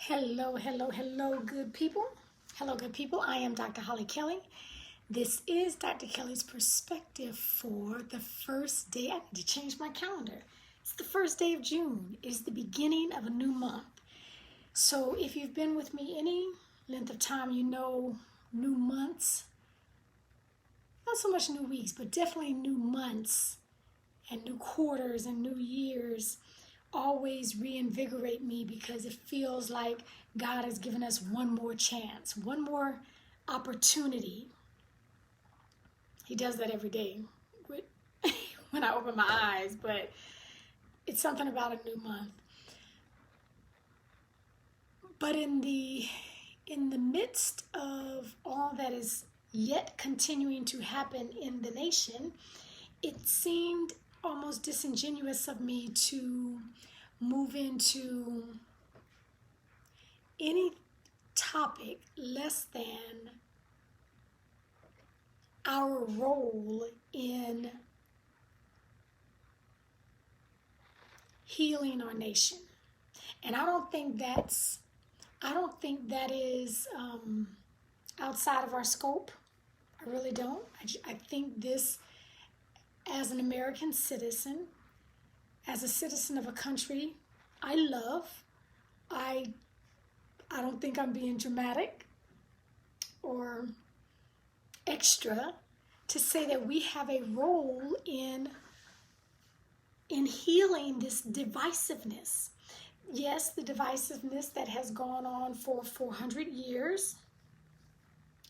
Hello, hello, hello, good people. Hello, good people. I am Dr. Holly Kelly. This is Dr. Kelly's perspective for the first day. I need to change my calendar. It's the first day of June. It is the beginning of a new month. So if you've been with me any length of time, you know new months, not so much new weeks, but definitely new months and new quarters and new years always reinvigorate me because it feels like God has given us one more chance, one more opportunity. He does that every day when I open my eyes, but it's something about a new month. But in the midst of all that is yet continuing to happen in the nation, it seemed almost disingenuous of me to move into any topic less than our role in healing our nation. And I don't think that is outside of our scope. I really don't. I think this, as an American citizen, as a citizen of a country I love, I don't think I'm being dramatic or extra to say that we have a role in healing this divisiveness. Yes, the divisiveness that has gone on for 400 years,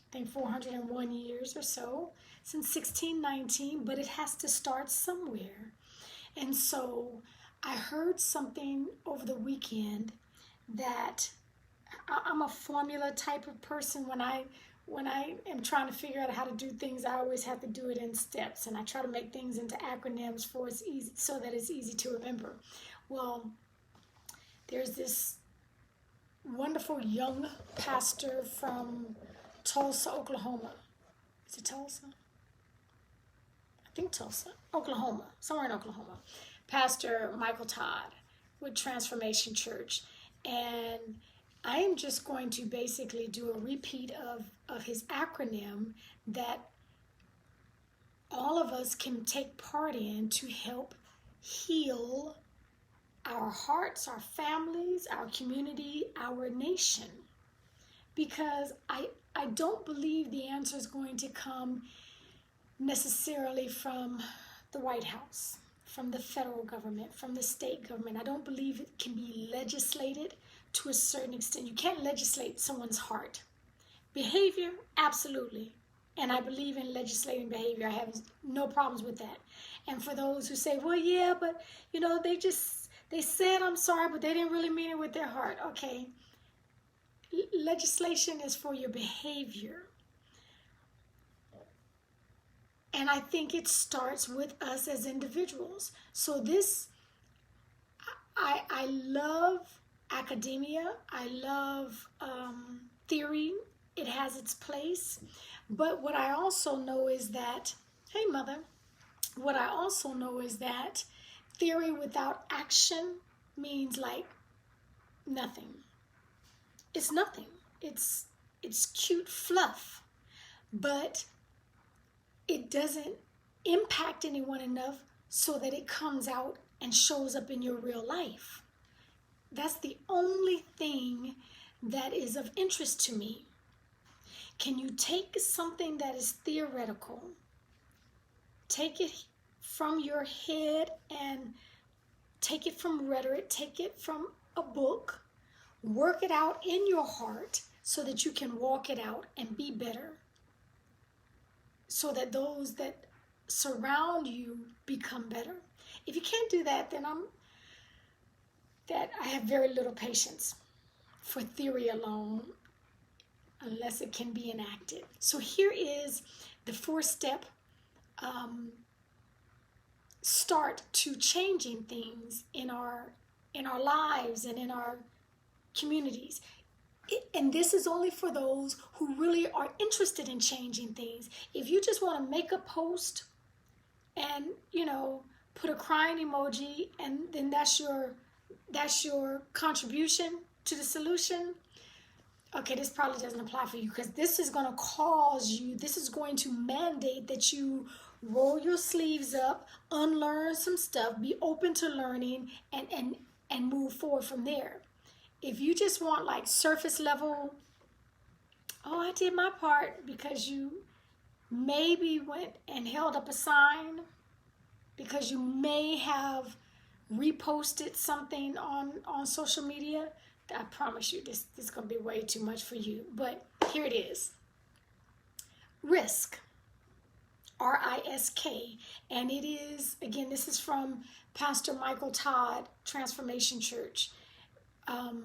I think 401 years or so, since 1619, but it has to start somewhere. And so I heard something over the weekend that I'm a formula type of person. When I am trying to figure out how to do things, I always have to do it in steps, and I try to make things into acronyms so that it's easy to remember. Well, there's this wonderful young pastor from Tulsa, Oklahoma. Is it Tulsa? I think Tulsa, Oklahoma, somewhere in Oklahoma. Pastor Michael Todd with Transformation Church. And I am just going to basically do a repeat of his acronym that all of us can take part in to help heal our hearts, our families, our community, our nation. Because I don't believe the answer is going to come necessarily from the White House, from the federal government, from the state government. I don't believe it can be legislated to a certain extent. You can't legislate someone's heart. Behavior, absolutely. And I believe in legislating behavior. I have no problems with that. And for those who say, well, yeah, but, they said I'm sorry, but they didn't really mean it with their heart. Okay. Legislation is for your behavior. And I think it starts with us as individuals. So I love academia. I love theory. It has its place. But what I also know is that, hey, mother, what I also know is that theory without action means like nothing. It's nothing. It's cute fluff. But it doesn't impact anyone enough so that it comes out and shows up in your real life. That's the only thing that is of interest to me. Can you take something that is theoretical, take it from your head and take it from rhetoric, take it from a book, work it out in your heart so that you can walk it out and be better, so that those that surround you become better? If you can't do that, then I have very little patience for theory alone, unless it can be enacted. So here is the 4-step start to changing things in our lives and in our communities. And this is only for those who really are interested in changing things. If you just want to make a post and, put a crying emoji and then that's your contribution to the solution, okay, this probably doesn't apply for you, because this is going to cause you, this is going to mandate that you roll your sleeves up, unlearn some stuff, be open to learning, and move forward from there. If you just want like surface level, oh, I did my part, because you maybe went and held up a sign, because you may have reposted something on social media, I promise you this is going to be way too much for you. But here it is. Risk. R-I-S-K. And it is, again, this is from Pastor Michael Todd, Transformation Church. And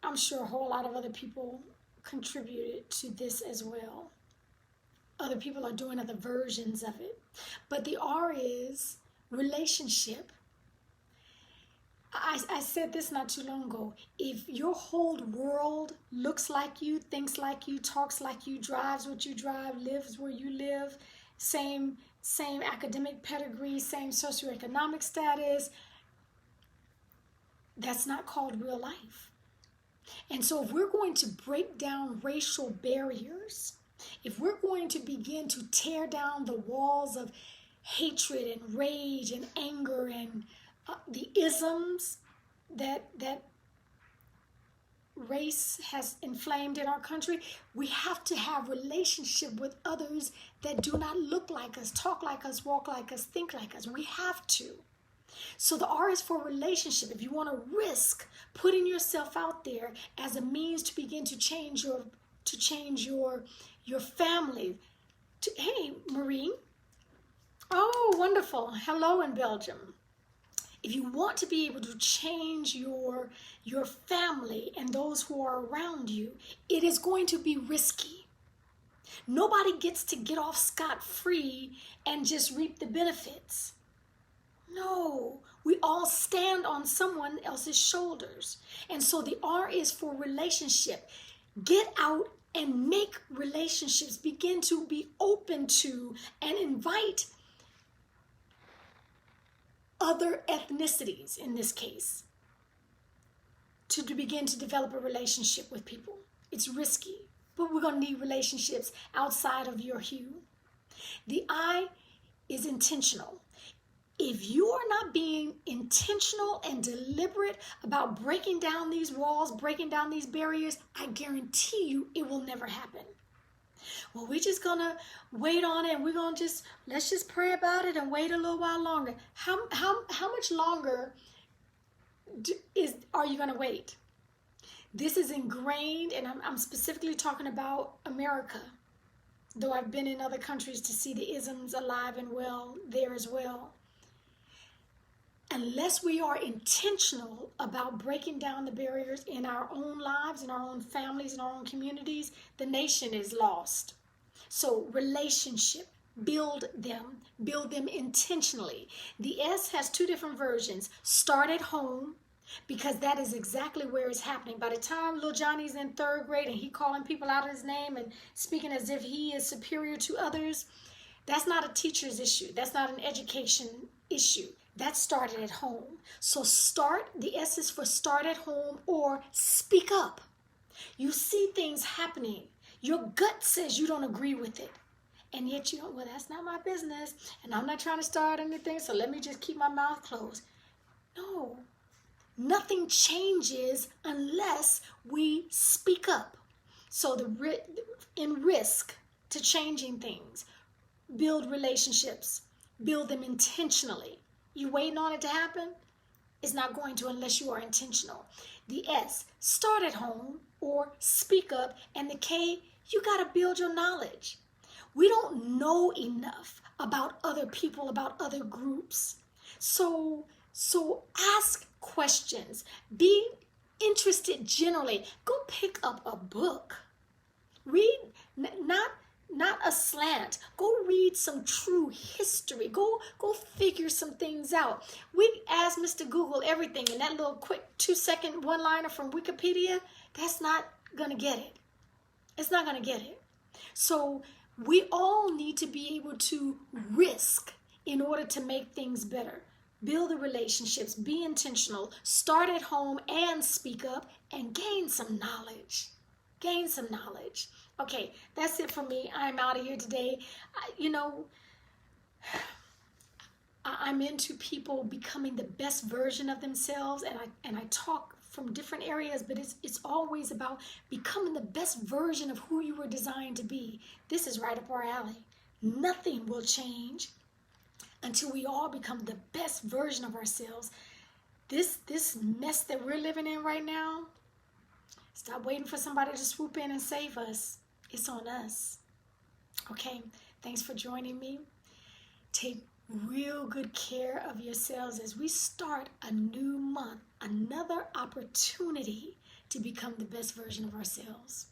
I'm sure a whole lot of other people contributed to this as well. Other people are doing other versions of it. But the R is relationship. I said this not too long ago. If your whole world looks like you, thinks like you, talks like you, drives what you drive, lives where you live, same academic pedigree, same socioeconomic status, that's not called real life. And so if we're going to break down racial barriers, if we're going to begin to tear down the walls of hatred and rage and anger and the isms that race has inflamed in our country, we have to have relationship with others that do not look like us, talk like us, walk like us, think like us. We have to. So the R is for relationship. If you want to risk putting yourself out there as a means to begin to change your family. Hey, Marie. Oh, wonderful. Hello in Belgium. If you want to be able to change your family and those who are around you, it is going to be risky. Nobody gets to get off scot-free and just reap the benefits. No, we all stand on someone else's shoulders. And so the R is for relationship. Get out and make relationships. Begin to be open to and invite other ethnicities, in this case, to begin to develop a relationship with people. It's risky, but we're going to need relationships outside of your hue. The I is intentional. If you are not being intentional and deliberate about breaking down these walls, breaking down these barriers, I guarantee you it will never happen. Well, we're just going to wait on it, and we're going to let's just pray about it and wait a little while longer. How much longer are you going to wait? This is ingrained, and I'm specifically talking about America, though I've been in other countries to see the isms alive and well there as well. Unless we are intentional about breaking down the barriers in our own lives, in our own families, in our own communities, the nation is lost. So relationship, build them intentionally. The S has two different versions. Start at home, because that is exactly where it's happening. By the time little Johnny's in 3rd grade and he calling people out of his name and speaking as if he is superior to others, that's not a teacher's issue. That's not an education issue. That started at home. So start, the S is for start at home or speak up. You see things happening. Your gut says you don't agree with it. And yet you don't, well, that's not my business. And I'm not trying to start anything, so let me just keep my mouth closed. No, nothing changes unless we speak up. So in risk to changing things, build relationships, build them intentionally. You waiting on it to happen? It's not going to unless you are intentional. The S, start at home or speak up. And the K, you got to build your knowledge. We don't know enough about other people, about other groups. So ask questions. Be interested generally. Go pick up a book. Read, not a slant. Go read some true history. Go figure some things out. We ask Mr. Google everything, and that little quick 2-second one-liner from Wikipedia, that's not going to get it. It's not going to get it. So we all need to be able to risk in order to make things better. Build the relationships, be intentional, start at home and speak up, and gain some knowledge. Gain some knowledge. Okay, that's it for me. I'm out of here today. I'm into people becoming the best version of themselves, and I talk from different areas, but it's always about becoming the best version of who you were designed to be. This is right up our alley. Nothing will change until we all become the best version of ourselves. This mess that we're living in right now, stop waiting for somebody to swoop in and save us. It's on us. Okay, thanks for joining me. Take real good care of yourselves as we start a new month, another opportunity to become the best version of ourselves.